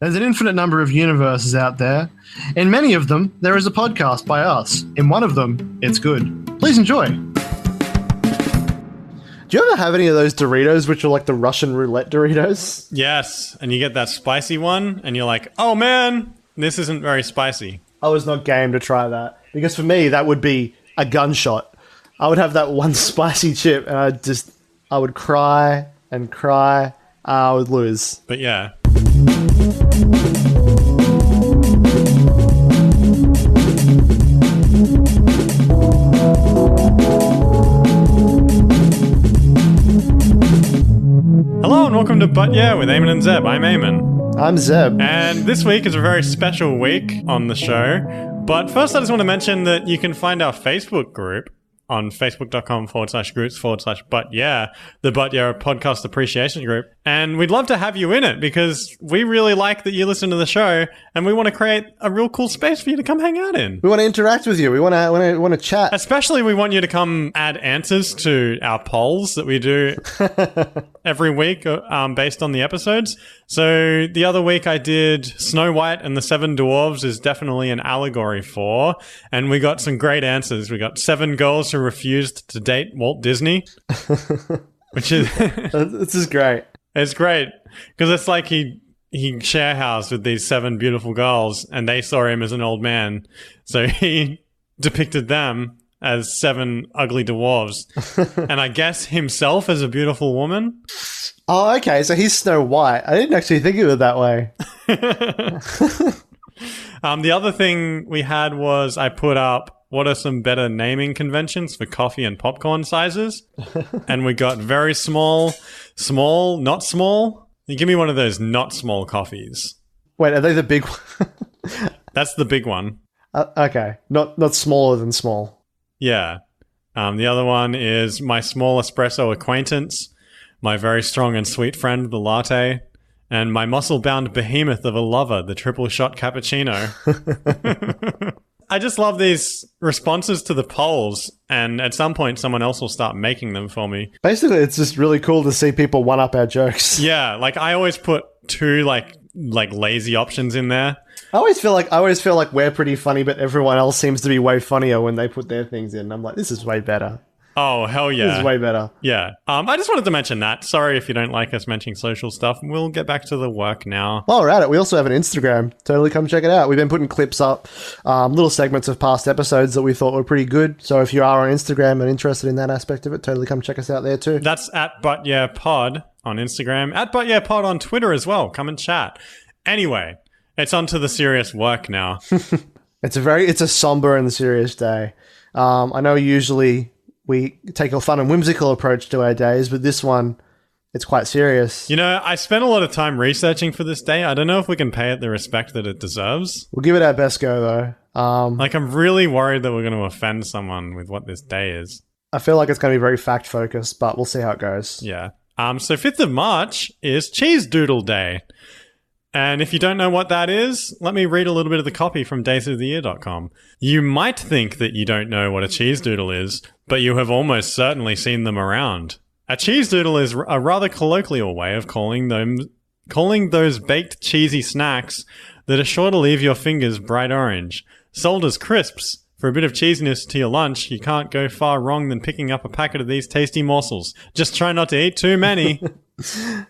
There's an infinite number of universes out there. In many of them, there is a podcast by us. In one of them, it's good. Please enjoy. Do you ever have any of those Doritos, which are like the Russian roulette Doritos? Yes, and you get that spicy one, and you're like, oh man, this isn't very spicy. I was not game to try that. Because for me, that would be a gunshot. I would have that one spicy chip, and I would cry and cry. I would lose. But yeah. Hello and welcome to But Yeah with Aemyn and Zeb. I'm Aemyn. I'm Zeb. And this week is a very special week on the show. But first I just want to mention that you can find our Facebook group on facebook.com/groups/But Yeah, the But Yeah podcast appreciation group. And we'd love to have you in it because we really like that you listen to the show and we want to create a real cool space for you to come hang out in. We want to interact with you. We want to chat. Especially we want you to come add answers to our polls that we do every week based on the episodes. So the other week I did Snow White and the Seven Dwarves is definitely an allegory for, and we got some great answers. We got 7 girls who refused to date Walt Disney, which is... This is great. It's great because it's like he share housed with these 7 beautiful girls and they saw him as an old man. So he depicted them as 7 ugly dwarves and I guess himself as a beautiful woman. Oh, okay. So he's Snow White. I didn't actually think of it that way. The other thing we had was I put up what are some better naming conventions for coffee and popcorn sizes? And we got very small, not small. You give me one of those not small coffees. Wait, are they the big one? That's the big one. Okay. Not smaller than small. Yeah. The other one is my small espresso acquaintance, my very strong and sweet friend, the latte, and my muscle-bound behemoth of a lover, the triple shot cappuccino. I just love these responses to the polls, and at some point someone else will start making them for me. Basically, it's just really cool to see people one-up our jokes. Yeah, like I always put 2 like lazy options in there. I always feel like we're pretty funny, but everyone else seems to be way funnier when they put their things in. I'm like, this is way better. Oh, hell yeah. This is way better. Yeah. I just wanted to mention that. Sorry if you don't like us mentioning social stuff. We'll get back to the work now. While we're at it, we also have an Instagram. Totally come check it out. We've been putting clips up, little segments of past episodes that we thought were pretty good. So if you are on Instagram and interested in that aspect of it, totally come check us out there too. That's at But Yeah Pod on Instagram, at But Yeah Pod on Twitter as well. Come and chat. Anyway, it's on to the serious work now. It's a somber and serious day. I know usually we take a fun and whimsical approach to our days, but this one, it's quite serious. You know, I spent a lot of time researching for this day. I don't know if we can pay it the respect that it deserves. We'll give it our best go, though. I'm really worried that we're going to offend someone with what this day is. I feel like it's going to be very fact-focused, but we'll see how it goes. Yeah. So 5th of March is Cheese Doodle Day. And if you don't know what that is, let me read a little bit of the copy from daysoftheyear.com. You might think that you don't know what a cheese doodle is, but you have almost certainly seen them around. A cheese doodle is a rather colloquial way of calling those baked cheesy snacks that are sure to leave your fingers bright orange. Sold as crisps, for a bit of cheesiness to your lunch, you can't go far wrong than picking up a packet of these tasty morsels. Just try not to eat too many.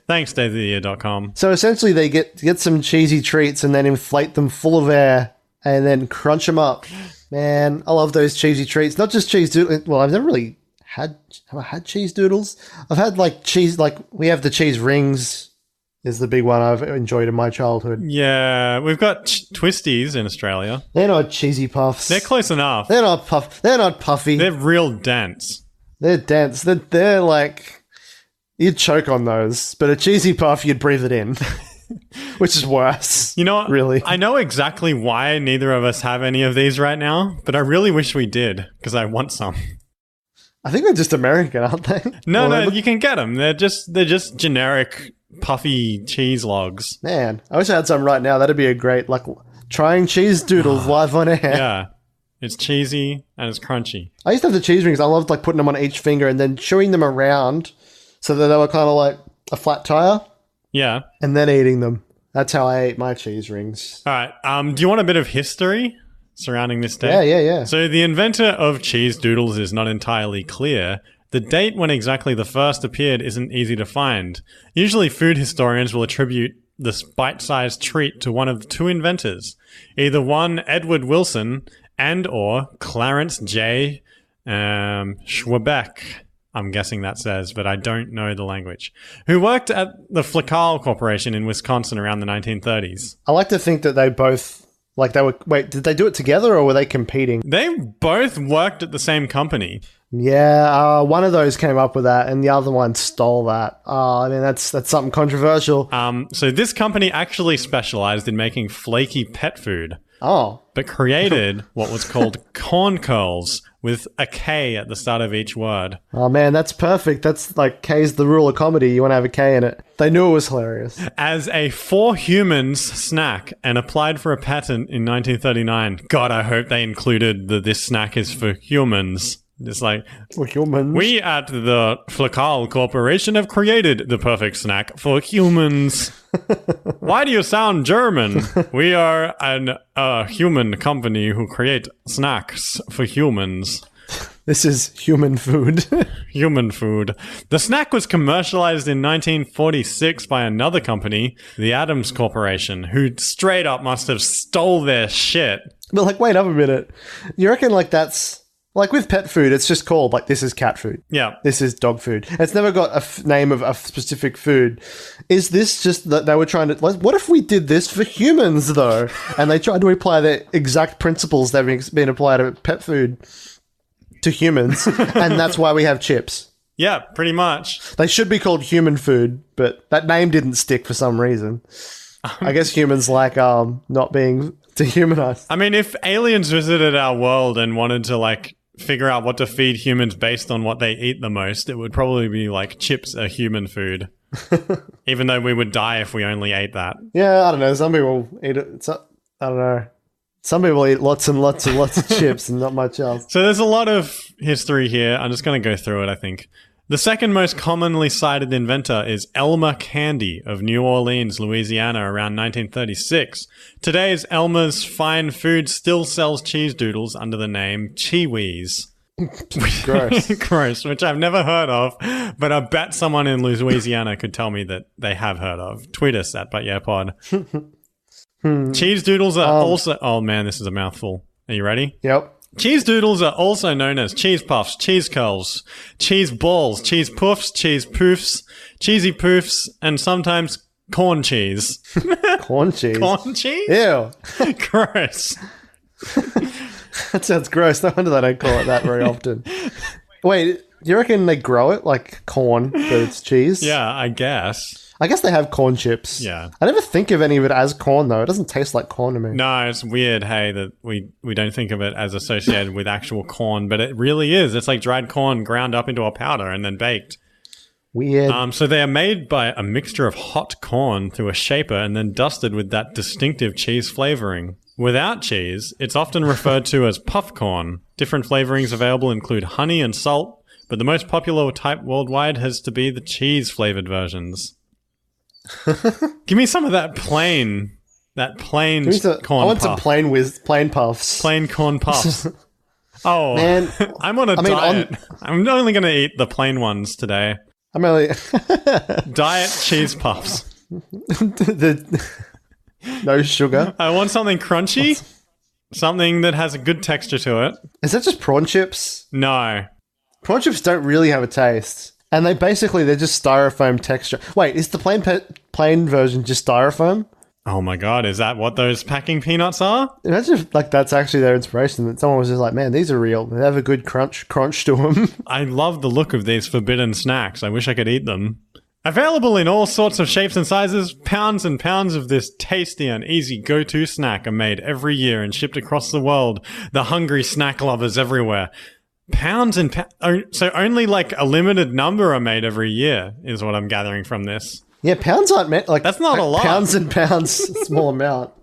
Thanks, daysoftheyear.com. So essentially they get some cheesy treats and then inflate them full of air and then crunch them up. Man, I love those cheesy treats. Not just cheese doodles. Well, I've never really had cheese doodles. I've had like cheese, like we have the cheese rings is the big one I've enjoyed in my childhood. Yeah, we've got twisties in Australia. They're not cheesy puffs. They're close enough. They're not puffy. They're real dense. They're dense. They're like... You'd choke on those, but a cheesy puff, you'd breathe it in, which is worse. You know what? Really? I know exactly why neither of us have any of these right now, but I really wish we did, because I want some. I think they're just American, aren't they? No, you can get them. They're just generic puffy cheese logs. Man, I wish I had some right now. That'd be a great, like, trying cheese doodles live on air. Yeah. It's cheesy and it's crunchy. I used to have the cheese rings. I loved, like, putting them on each finger and then chewing them around so that they were kind of like a flat tire. Yeah. And then eating them. That's how I ate my cheese rings. All right. Do you want a bit of history surrounding this day? Yeah. So the inventor of cheese doodles is not entirely clear. The date when exactly the first appeared isn't easy to find. Usually food historians will attribute this bite-sized treat to one of two inventors. Either one, Edward Wilson, and or Clarence J. Schwabeck. I'm guessing that says, but I don't know the language, who worked at the Flakal Corporation in Wisconsin around the 1930s. I like to think that they both, like they were, wait, did they do it together or were they competing? They both worked at the same company. Yeah, one of those came up with that and the other one stole that. I mean, that's something controversial. So this company actually specialized in making flaky pet food. Oh. But created what was called corn curls with a K at the start of each word. Oh man, that's perfect. That's like K's the rule of comedy. You want to have a K in it. They knew it was hilarious. As a for humans snack and applied for a patent in 1939. God, I hope they included that this snack is for humans. It's like, for humans. We at the Flakal Corporation have created the perfect snack for humans. Why do you sound German? We are a human company who create snacks for humans. This is human food. Human food. The snack was commercialized in 1946 by another company, the Adams Corporation, who straight up must have stole their shit. But like, wait up a minute. You reckon like that's... Like with pet food, it's just called, like, this is cat food. Yeah. This is dog food. It's never got a name of a specific food. Is this just that they were trying to... Like, what if we did this for humans, though? And they tried to apply the exact principles that have been applied to pet food to humans, and that's why we have chips. Yeah, pretty much. They should be called human food, but that name didn't stick for some reason. I guess humans like not being dehumanized. I mean, if aliens visited our world and wanted to, like, figure out what to feed humans based on what they eat the most, it would probably be like chips are human food. Even though we would die if we only ate that. Yeah, I don't know. Some people eat it. I don't know. Some people eat lots and lots and lots of chips and not much else. So there's a lot of history here. I'm just going to go through it, I think. The second most commonly cited inventor is Elmer Candy of New Orleans, Louisiana, around 1936. Today's Elmer's Fine Food still sells cheese doodles under the name Cheewees. Gross. Gross, which I've never heard of, but I bet someone in Louisiana could tell me that they have heard of. Tweet us at ButYeahPod. Cheese doodles are also... Oh man, this is a mouthful. Are you ready? Yep. Cheese doodles are also known as cheese puffs, cheese curls, cheese balls, cheese puffs, cheese poofs, cheesy poofs, and sometimes corn cheese. Corn cheese? Corn cheese? Ew. Gross. That sounds gross. No wonder they don't call it that very often. Wait, do you reckon they grow it like corn, but it's cheese? Yeah, I guess. I guess they have corn chips. Yeah. I never think of any of it as corn, though. It doesn't taste like corn to me. No, it's weird, hey, that we don't think of it as associated with actual corn, but it really is. It's like dried corn ground up into a powder and then baked. Weird. So they are made by a mixture of hot corn through a shaper and then dusted with that distinctive cheese flavoring. Without cheese, it's often referred to as puff corn. Different flavorings available include honey and salt, but the most popular type worldwide has to be the cheese-flavored versions. Give me some of that plain corn puff. I want some plain puffs. Plain corn puffs. Oh, man! I'm on a diet. I'm only going to eat the plain ones today. I'm only diet cheese puffs. No sugar. I want something crunchy, something that has a good texture to it. Is that just prawn chips? No, prawn chips don't really have a taste. And they're just styrofoam texture. Wait, is the plain version just styrofoam? Oh my god, is that what those packing peanuts are? Imagine if like that's actually their inspiration. That someone was just like, man, these are real. They have a good crunch to them. I love the look of these forbidden snacks. I wish I could eat them. Available in all sorts of shapes and sizes, pounds and pounds of this tasty and easy go-to snack are made every year and shipped across the world. The hungry snack lovers everywhere. Pounds and pounds. So only like a limited number are made every year is what I'm gathering from this. Yeah, pounds aren't meant like that's not a lot. Pounds and pounds, small amount.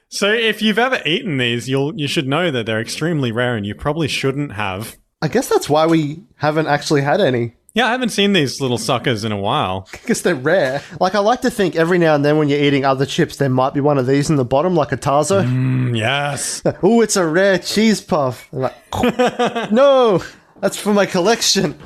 So if you've ever eaten these, you should know that they're extremely rare and you probably shouldn't have. I guess that's why we haven't actually had any. Yeah, I haven't seen these little suckers in a while. Because they're rare. Like, I like to think every now and then when you're eating other chips, there might be one of these in the bottom, like a Tazo. Yes. Oh, it's a rare cheese puff. I'm like, no, that's for my collection.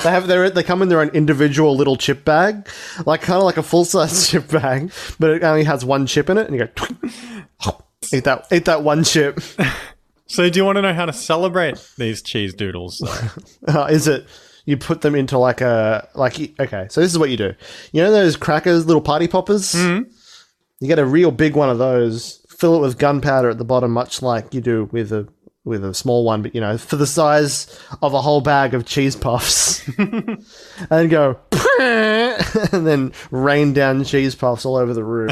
They come in their own individual little chip bag, like kind of like a full-size chip bag, but it only has one chip in it, and you go, eat that one chip. So do you want to know how to celebrate these cheese doodles, though? Is it... You put them into okay, so this is what you do. You know those crackers, little party poppers? Mm-hmm. You get a real big one of those, fill it with gunpowder at the bottom, much like you do with a small one, but, you know, for the size of a whole bag of cheese puffs. And go, and then rain down cheese puffs all over the room.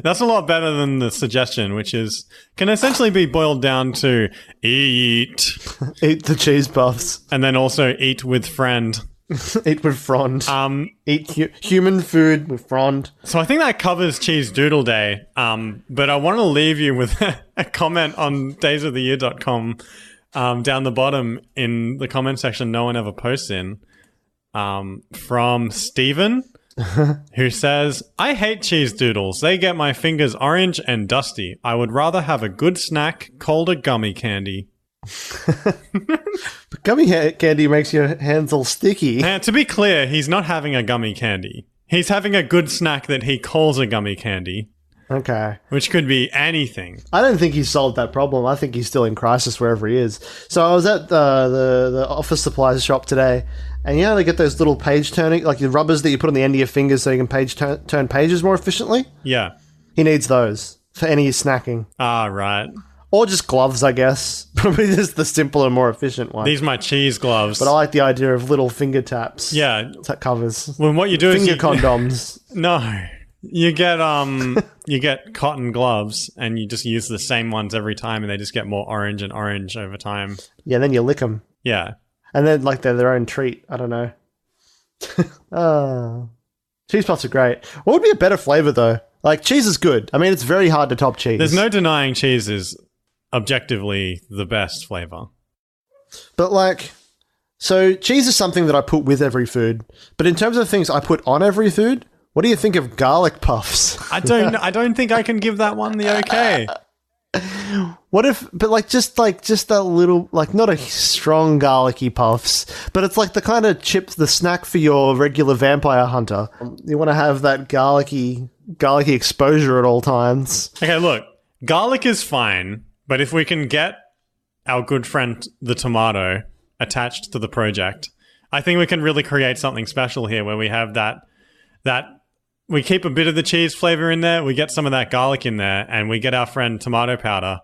That's a lot better than the suggestion, which can essentially be boiled down to eat. Eat the cheese puffs. And then also eat with friend. Eat with frond. Eat human food with frond. So I think that covers Cheese Doodle Day. But I want to leave you with a comment on daysoftheyear.com down the bottom in the comment section no one ever posts in, from Steven, who says, I hate cheese doodles. They get my fingers orange and dusty. I would rather have a good snack called a gummy candy. But gummy candy makes your hands all sticky. To be clear, he's not having a gummy candy. He's having a good snack that he calls a gummy candy. Okay. Which could be anything. I don't think he's solved that problem. I think he's still in crisis wherever he is. So I was at the office supplies shop today, and they get those little page turning, like the rubbers that you put on the end of your fingers so you can turn pages more efficiently. Yeah. He needs those for any snacking. Ah, right. Or just gloves, I guess. Probably just the simpler, more efficient one. These are my cheese gloves. But I like the idea of little finger taps. Yeah. Covers. Well, what you do finger is condoms. No. You get cotton gloves, and you just use the same ones every time, and they just get more orange and orange over time. Yeah, then you lick them. Yeah. And then, like, they're their own treat. I don't know. Cheese puffs are great. What would be a better flavor, though? Like, cheese is good. I mean, it's very hard to top cheese. There's no denying cheese is objectively the best flavor. But, like, so cheese is something that I put with every food. But in terms of things I put on every food, what do you think of garlic puffs? I don't think I can give that one the okay. What if, but just that little, like, not a strong garlicky puffs, but it's like the kind of chips, the snack for your regular vampire hunter. You want to have that garlicky exposure at all times. Okay, look, garlic is fine, but if we can get our good friend the tomato attached to the project, I think we can really create something special here where we have that we keep a bit of the cheese flavor in there, we get some of that garlic in there, and we get our friend tomato powder,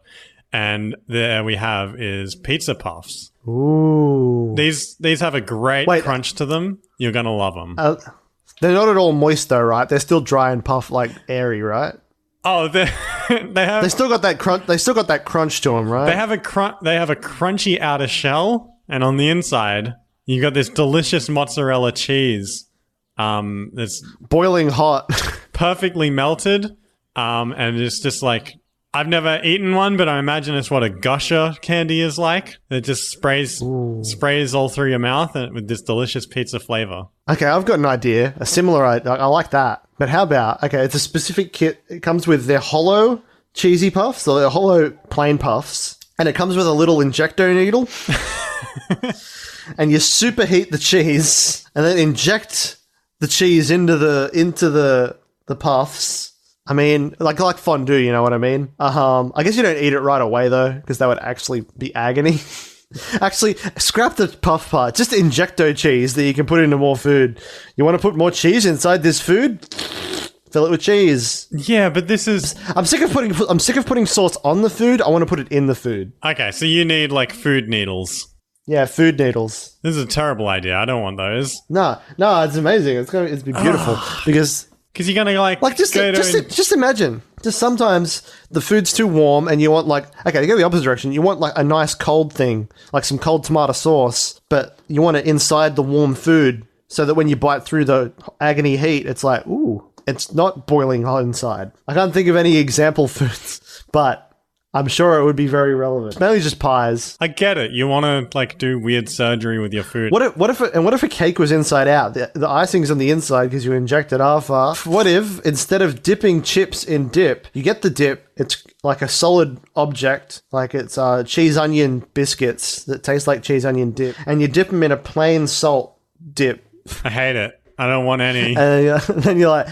and there we have is pizza puffs. Ooh. These have a great crunch to them. You're going to love them. They're not at all moist though, right? They're still dry and puff, like airy, right? Oh, they still got that crunch. They still got that crunch to them, right? They have a crunchy outer shell, and on the inside, you got this delicious mozzarella cheese. It's boiling hot, perfectly melted, and it's just like, I've never eaten one, but I imagine it's what a gusher candy is like. It just sprays all through your mouth with this delicious pizza flavor. Okay, I've got an idea, a similar idea. I like that. But how about, okay, it's a specific kit. It comes with their hollow cheesy puffs, or their hollow plain puffs, and it comes with a little injector needle. And you superheat the cheese, and then inject the cheese into the puffs. I mean, like fondue, you know what I mean? I guess you don't eat it right away, though, because that would actually be agony. Actually, scrap the puff part. Just injecto cheese that you can put into more food. You want to put more cheese inside this food? Fill it with cheese. Yeah, but this is... I'm sick of putting sauce on the food. I want to put it in the food. Okay, so you need, like, food needles. Yeah, food needles. This is a terrible idea. I don't want those. No, it's amazing. It'd be beautiful because you're gonna just imagine. Just sometimes the food's too warm and you want to go the opposite direction. You want like a nice cold thing, like some cold tomato sauce, but you want it inside the warm food so that when you bite through the agony heat, it's like, ooh, it's not boiling hot inside. I can't think of any example foods, but I'm sure it would be very relevant. Mainly just pies. I get it. You want to like do weird surgery with your food. What if a cake was inside out? The icing's on the inside because you inject it after. What if instead of dipping chips in dip, you get the dip, it's like a solid object, like it's cheese onion biscuits that taste like cheese onion dip, and you dip them in a plain salt dip. I hate it. I don't want any. And then you're like,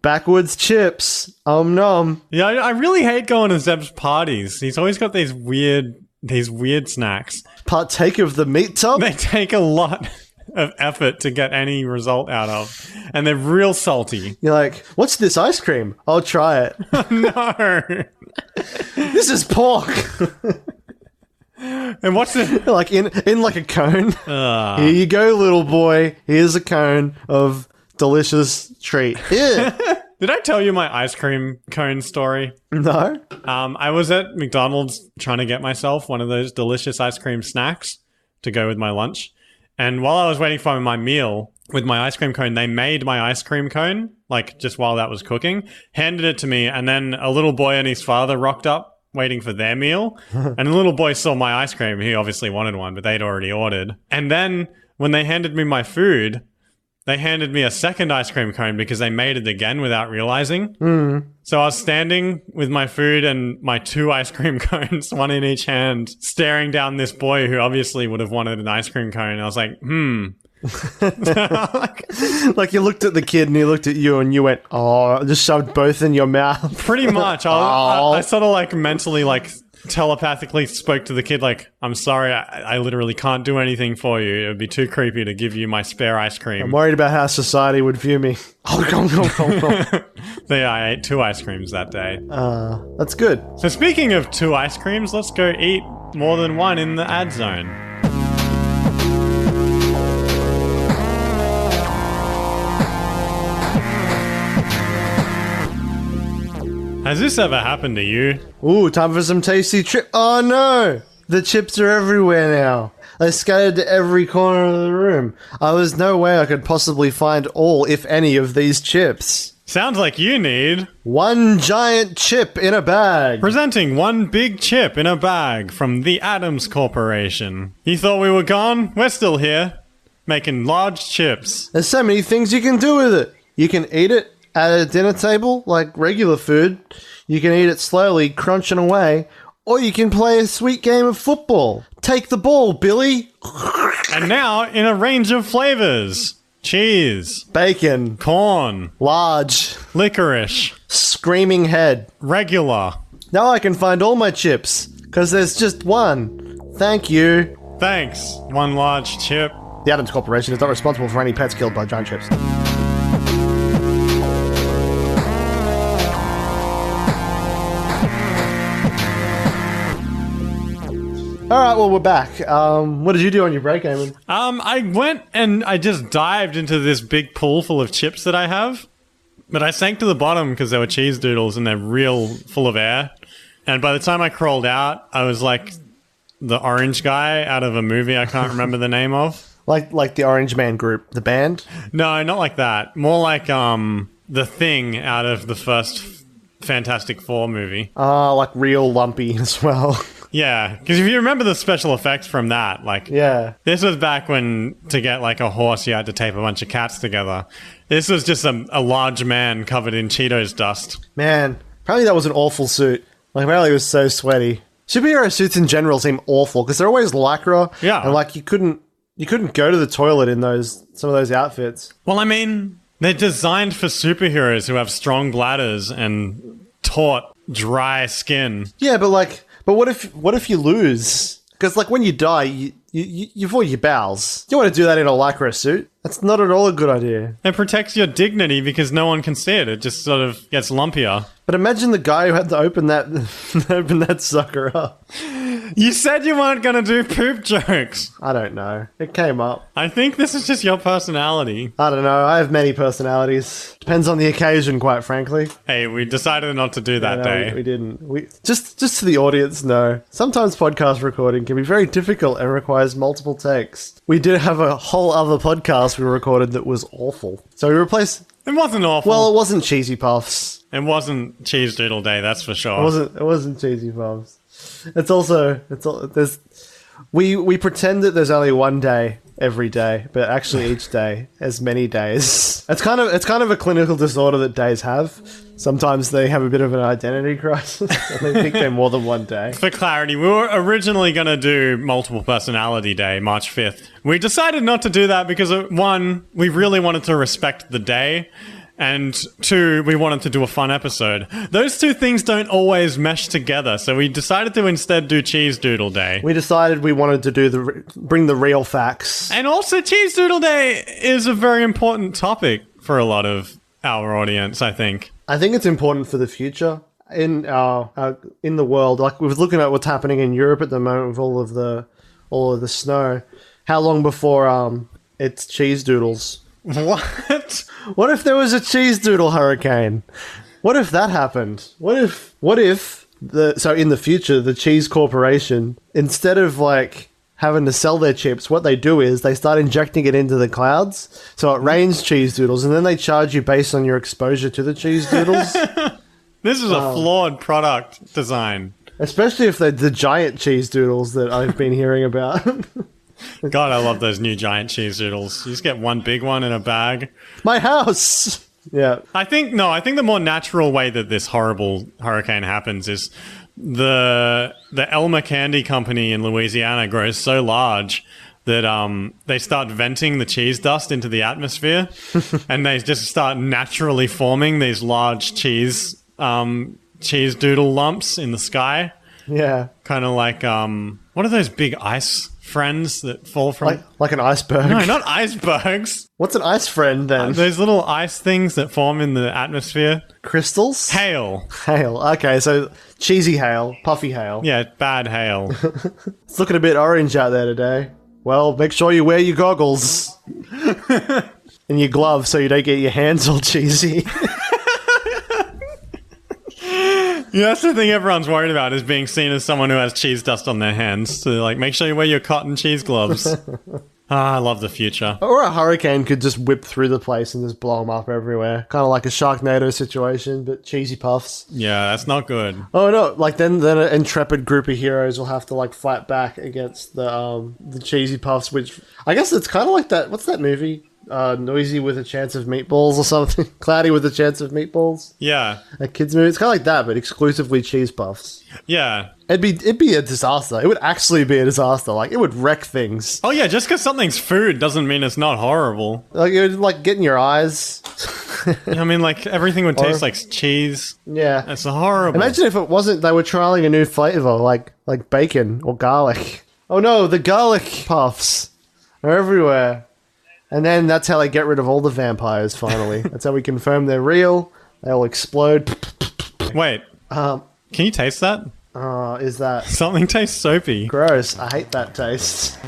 backwoods chips. Nom. Yeah, I really hate going to Zeb's parties. He's always got these weird snacks. Partake of the meat tub? They take a lot of effort to get any result out of. And they're real salty. You're like, what's this ice cream? I'll try it. No. This is pork. And what's it? Like in like a cone. Here you go, little boy. Here's a cone of delicious treat. Yeah. Did I tell you my ice cream cone story? No. I was at McDonald's trying to get myself one of those delicious ice cream snacks to go with my lunch. And while I was waiting for my meal with my ice cream cone, they made my ice cream cone, like just while that was cooking, handed it to me, and then a little boy and his father rocked up waiting for their meal. And the little boy saw my ice cream. He obviously wanted one, but they'd already ordered. And then when they handed me my food, they handed me a second ice cream cone because they made it again without realizing. So I was standing with my food and my 2 ice cream cones, one in each hand, staring down this boy who obviously would have wanted an ice cream cone. And I was like, Like you looked at the kid and he looked at you and you went, oh, just shoved both in your mouth. Pretty much. I sort of like mentally like telepathically spoke to the kid like, I'm sorry, I literally can't do anything for you. It would be too creepy to give you my spare ice cream. I'm worried about how society would view me. So yeah, I ate 2 ice creams that day. That's good. So speaking of 2 ice creams, let's go eat more than one in the ad zone. Has this ever happened to you? Ooh, time for some tasty chip. Oh no! The chips are everywhere now. They scattered to every corner of the room. There's no way I could possibly find all, if any, of these chips. Sounds like you need... one giant chip in a bag. Presenting one big chip in a bag from the Adams Corporation. You thought we were gone? We're still here. Making large chips. There's so many things you can do with it. You can eat it at a dinner table, like regular food. You can eat it slowly, crunching away. Or you can play a sweet game of football. Take the ball, Billy. And now, in a range of flavors. Cheese. Bacon. Corn. Large. Licorice. Screaming head. Regular. Now I can find all my chips, because there's just one. Thank you. Thanks. One large chip. The Adams Corporation is not responsible for any pets killed by giant chips. Alright, well, we're back. What did you do on your break, Aemyn? I went and I just dived into this big pool full of chips that I have. But I sank to the bottom because they were cheese doodles and they're real full of air. And by the time I crawled out, I was like the orange guy out of a movie I can't remember the name of. Like the Orange Man group, the band? No, not like that. More like the Thing out of the first Fantastic Four movie. Like real lumpy as well. Yeah, because if you remember the special effects from that, like, yeah, this was back when to get like a horse, you had to tape a bunch of cats together. This was just a large man covered in Cheetos dust. Man, apparently that was an awful suit. Like, apparently it was so sweaty. Superhero suits in general seem awful because they're always lycra. Yeah, and like you couldn't go to the toilet in some of those outfits. Well, I mean, they're designed for superheroes who have strong bladders and taut, dry skin. Yeah, but what if you lose? Because like when you die, you void your bowels. You don't want to do that in a lycra suit. That's not at all a good idea. It protects your dignity because no one can see it. It just sort of gets lumpier. But imagine the guy who had to open that sucker up. You said you weren't going to do poop jokes. I don't know. It came up. I think this is just your personality. I don't know. I have many personalities. Depends on the occasion, quite frankly. Hey, we decided not to do that day. We didn't. Just to the audience, no. Sometimes podcast recording can be very difficult and requires multiple takes. We did have a whole other podcast we recorded that was awful. So we replaced It wasn't awful. Well, it wasn't cheesy puffs. It wasn't Cheese Doodle Day, that's for sure. It wasn't cheesy puffs. We pretend that there's only one day every day, but actually each day has many days. It's kind of a clinical disorder that days have. Sometimes they have a bit of an identity crisis and they think they're more than one day. For clarity, we were originally going to do Multiple Personality Day, March 5th. We decided not to do that because, one, we really wanted to respect the day, and two, we wanted to do a fun episode. Those two things don't always mesh together, so we decided to instead do Cheese Doodle Day. We decided we wanted to bring the real facts. And also, Cheese Doodle Day is a very important topic for a lot of our audience, I think. I think it's important for the future in the world. Like, we're looking at what's happening in Europe at the moment with all of the snow. How long before it's cheese doodles? What? What if there was a cheese doodle hurricane? What if that happened? What if in the future the cheese corporation, instead of like having to sell their chips, what they do is they start injecting it into the clouds, so it rains cheese doodles, and then they charge you based on your exposure to the cheese doodles. This is a flawed product design. Especially if they're the giant cheese doodles that I've been hearing about. God, I love those new giant cheese doodles. You just get one big one in a bag. My house! Yeah. I think the more natural way that this horrible hurricane happens is the Elmer Candy Company in Louisiana grows so large that they start venting the cheese dust into the atmosphere, and they just start naturally forming these large cheese doodle lumps in the sky. Yeah. Kind of like what are those big ice friends that fall from... Like an iceberg? No, not icebergs. What's an ice friend, then? Those little ice things that form in the atmosphere. Crystals? Hail. Hail. Okay, so cheesy hail, puffy hail. Yeah, bad hail. It's looking a bit orange out there today. Well, make sure you wear your goggles. And your gloves so you don't get your hands all cheesy. Yeah, that's the thing everyone's worried about, is being seen as someone who has cheese dust on their hands. So, like, make sure you wear your cotton cheese gloves. I love the future. Or a hurricane could just whip through the place and just blow them up everywhere. Kind of like a Sharknado situation, but cheesy puffs. Yeah, that's not good. Oh, no. Like, then an intrepid group of heroes will have to, like, fight back against the cheesy puffs, which... I guess it's kind of like that... What's that movie? Noisy with a Chance of Meatballs or something. Cloudy with a Chance of Meatballs. Yeah. A kid's movie. It's kind of like that, but exclusively cheese puffs. Yeah. It'd be a disaster. It would actually be a disaster. Like, it would wreck things. Oh yeah, just because something's food doesn't mean it's not horrible. Like, it would, like, get in your eyes. I mean, like, everything would taste like cheese. Yeah. It's horrible. Imagine if it wasn't, they were trialing a new flavor, like bacon or garlic. Oh no, the garlic puffs are everywhere. And then that's how they get rid of all the vampires, finally. That's how we confirm they're real. They all explode. Wait. Can you taste that? Is that... Something tastes soapy. Gross. I hate that taste.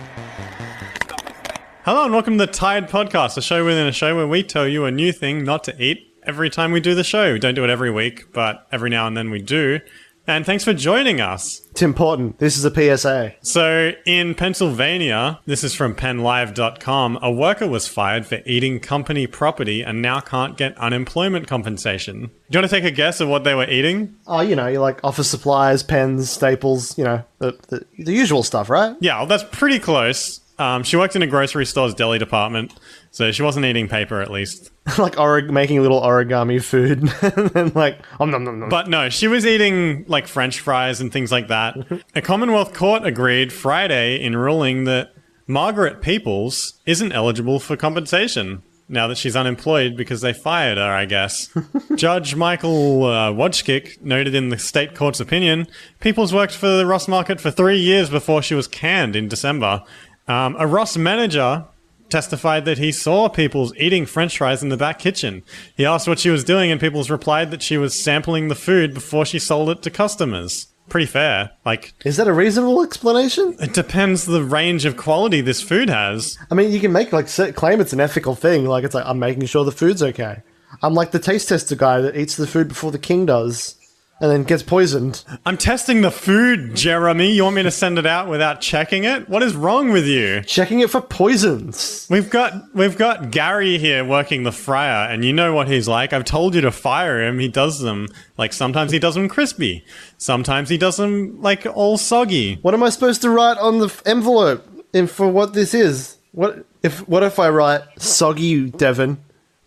Hello and welcome to the Tired Podcast, a show within a show where we tell you a new thing not to eat every time we do the show. We don't do it every week, but every now and then we do. And thanks for joining us. It's important. This is a PSA. So, in Pennsylvania, this is from PennLive.com, a worker was fired for eating company property and now can't get unemployment compensation. Do you want to take a guess of what they were eating? Oh, you know, you like office supplies, pens, staples, you know, the usual stuff, right? Yeah, well, that's pretty close. She worked in a grocery store's deli department, so she wasn't eating paper at least. Like making little origami food and then like, nom nom nom. But no, she was eating like French fries and things like that. A Commonwealth court agreed Friday in ruling that Margaret Peoples isn't eligible for compensation now that she's unemployed because they fired her, I guess. Judge Michael Wojcik noted in the state court's opinion, Peoples worked for the Ross Market for 3 years before she was canned in December. A Ross manager testified that he saw Peoples eating French fries in the back kitchen. He asked what she was doing, and Peoples replied that she was sampling the food before she sold it to customers. Pretty fair. Like, is that a reasonable explanation? It depends the range of quality this food has. I mean, you can make claim it's an ethical thing. Like, it's like, I'm making sure the food's okay. I'm like the taste tester guy that eats the food before the king does. and then gets poisoned. I'm testing the food, Jeremy. You want me to send it out without checking it? What is wrong with you? Checking it for poisons. We've got Gary here working the fryer, and you know what he's like. I've told you to fire him. He does them, like, sometimes he does them crispy. Sometimes he does them, like, all soggy. What am I supposed to write on the envelope for what this is? What if I write soggy Devon,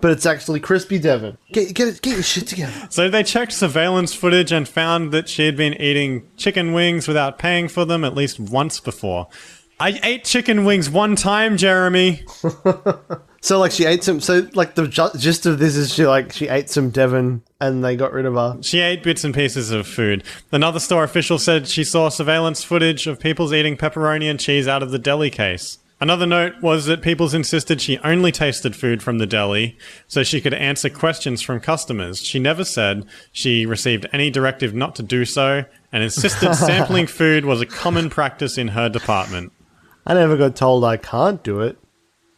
but it's actually crispy Devon? Get your shit together. So they checked surveillance footage and found that she had been eating chicken wings without paying for them at least once before. I ate chicken wings one time, Jeremy. So, like, she ate some... So, like, the gist of this is she ate some Devon and they got rid of her. She ate bits and pieces of food. Another store official said she saw surveillance footage of Peoples eating pepperoni and cheese out of the deli case. Another note was that Peoples insisted she only tasted food from the deli so she could answer questions from customers. She never said she received any directive not to do so and insisted sampling food was a common practice in her department. I never got told I can't do it.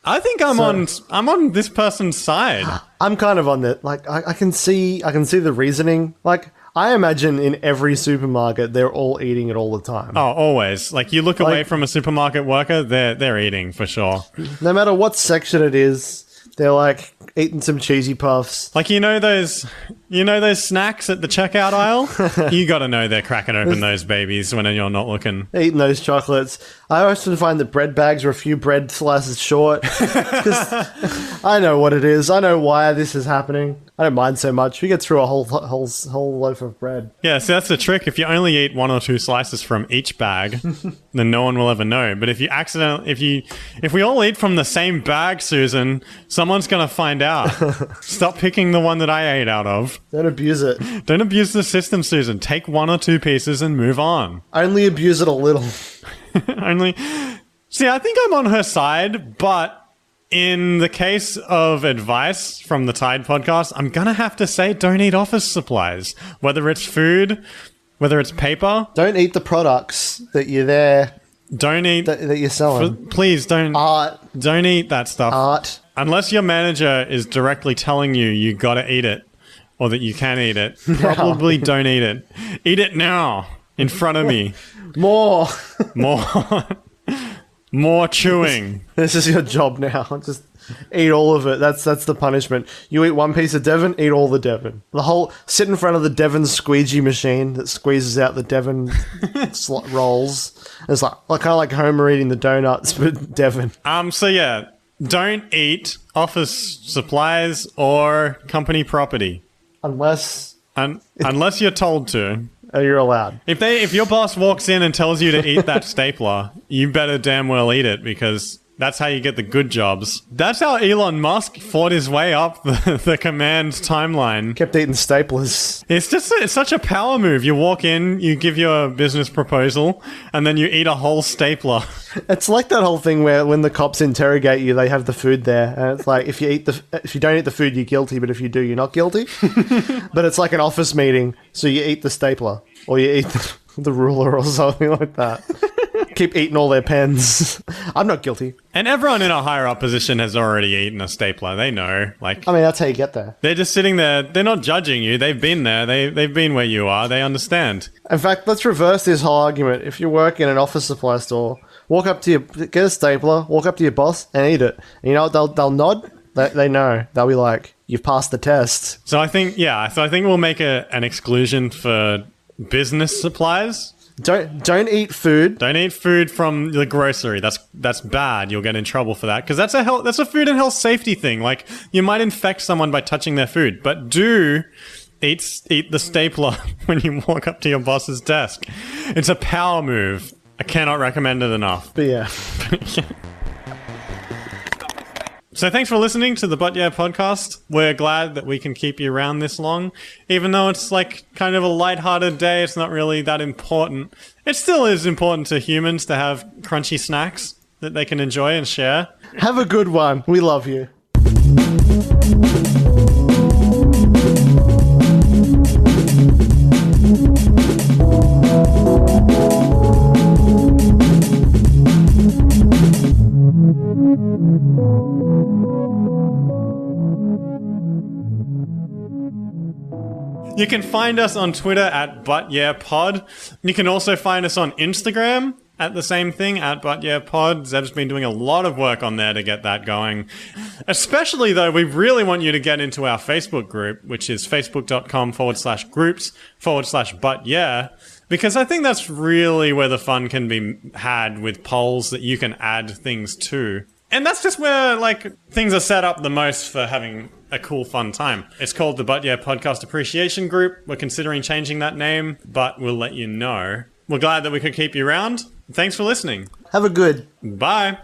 I think I'm on this person's side. I'm kind of on that. Like, I can see the reasoning. Like, I imagine in every supermarket they're all eating it all the time. Oh, always. Like, you look away from a supermarket worker, they're eating for sure. No matter what section it is, they're like eating some cheesy puffs. Like, you know those snacks at the checkout aisle? You got to know they're cracking open those babies when you're not looking. Eating those chocolates. I often find that bread bags are a few bread slices short. Because I know what it is. I know why this is happening. I don't mind so much. We get through a whole loaf of bread. Yeah, so that's the trick. If you only eat 1 or 2 slices from each bag, then no one will ever know. But if we all eat from the same bag, Susan, someone's going to find out. Stop picking the one that I ate out of. Don't abuse it. Don't abuse the system, Susan. Take 1 or 2 pieces and move on. Only abuse it a little. See, I think I'm on her side, but in the case of advice from the Tide podcast, I'm going to have to say don't eat office supplies. Whether it's food, whether it's paper. Don't eat the products that you're there. Don't eat... that you're selling. Please don't... Art. Don't eat that stuff. Art. Unless your manager is directly telling you got to eat it, or that you can eat it. Probably don't eat it. Eat it now, in front of me. More. More chewing. This is your job now. Just eat all of it. That's the punishment. You eat 1 piece of Devon, eat all the Devon. Sit in front of the Devon squeegee machine that squeezes out the Devon rolls. It's like kind of like Homer eating the donuts, but Devon. So yeah, don't eat office supplies or company property unless you're told to. You're allowed. If your boss walks in and tells you to eat that stapler, you better damn well eat it, because that's how you get the good jobs. That's how Elon Musk fought his way up the command timeline. Kept eating staplers. It's such a power move. You walk in, you give your business proposal, and then you eat a whole stapler. It's like that whole thing where when the cops interrogate you, they have the food there, and it's like if you don't eat the food, you're guilty, but if you do, you're not guilty. But it's like an office meeting, so you eat the stapler or you eat the ruler or something like that. Keep eating all their pens. I'm not guilty. And everyone in a higher up position has already eaten a stapler. They know. Like, I mean, that's how you get there. They're just sitting there. They're not judging you. They've been there. They've been where you are. They understand. In fact, let's reverse this whole argument. If you work in an office supply store, get a stapler, walk up to your boss and eat it. And you know what? They'll nod. They know. They'll be like, you've passed the test. So I think we'll make an exclusion for business supplies. Don't eat food. Don't eat food from the grocery. That's bad. You'll get in trouble for that, because that's a food and health safety thing. Like, you might infect someone by touching their food, but do eat the stapler when you walk up to your boss's desk. It's a power move. I cannot recommend it enough. But yeah. So thanks for listening to the But Yeah podcast. We're glad that we can keep you around this long. Even though it's like kind of a lighthearted day, it's not really that important. It still is important to humans to have crunchy snacks that they can enjoy and share. Have a good one. We love you. You can find us on Twitter at ButYeahPod. You can also find us on Instagram at the same thing, at ButYeahPod. Zeb's been doing a lot of work on there to get that going. Especially, though, we really want you to get into our Facebook group, which is facebook.com/groups/ButYeah, because I think that's really where the fun can be had with polls that you can add things to. And that's just where, like, things are set up the most for having a cool, fun time. It's called the But Yeah Podcast Appreciation Group. We're considering changing that name, but we'll let you know. We're glad that we could keep you around. Thanks for listening. Have a good. Bye.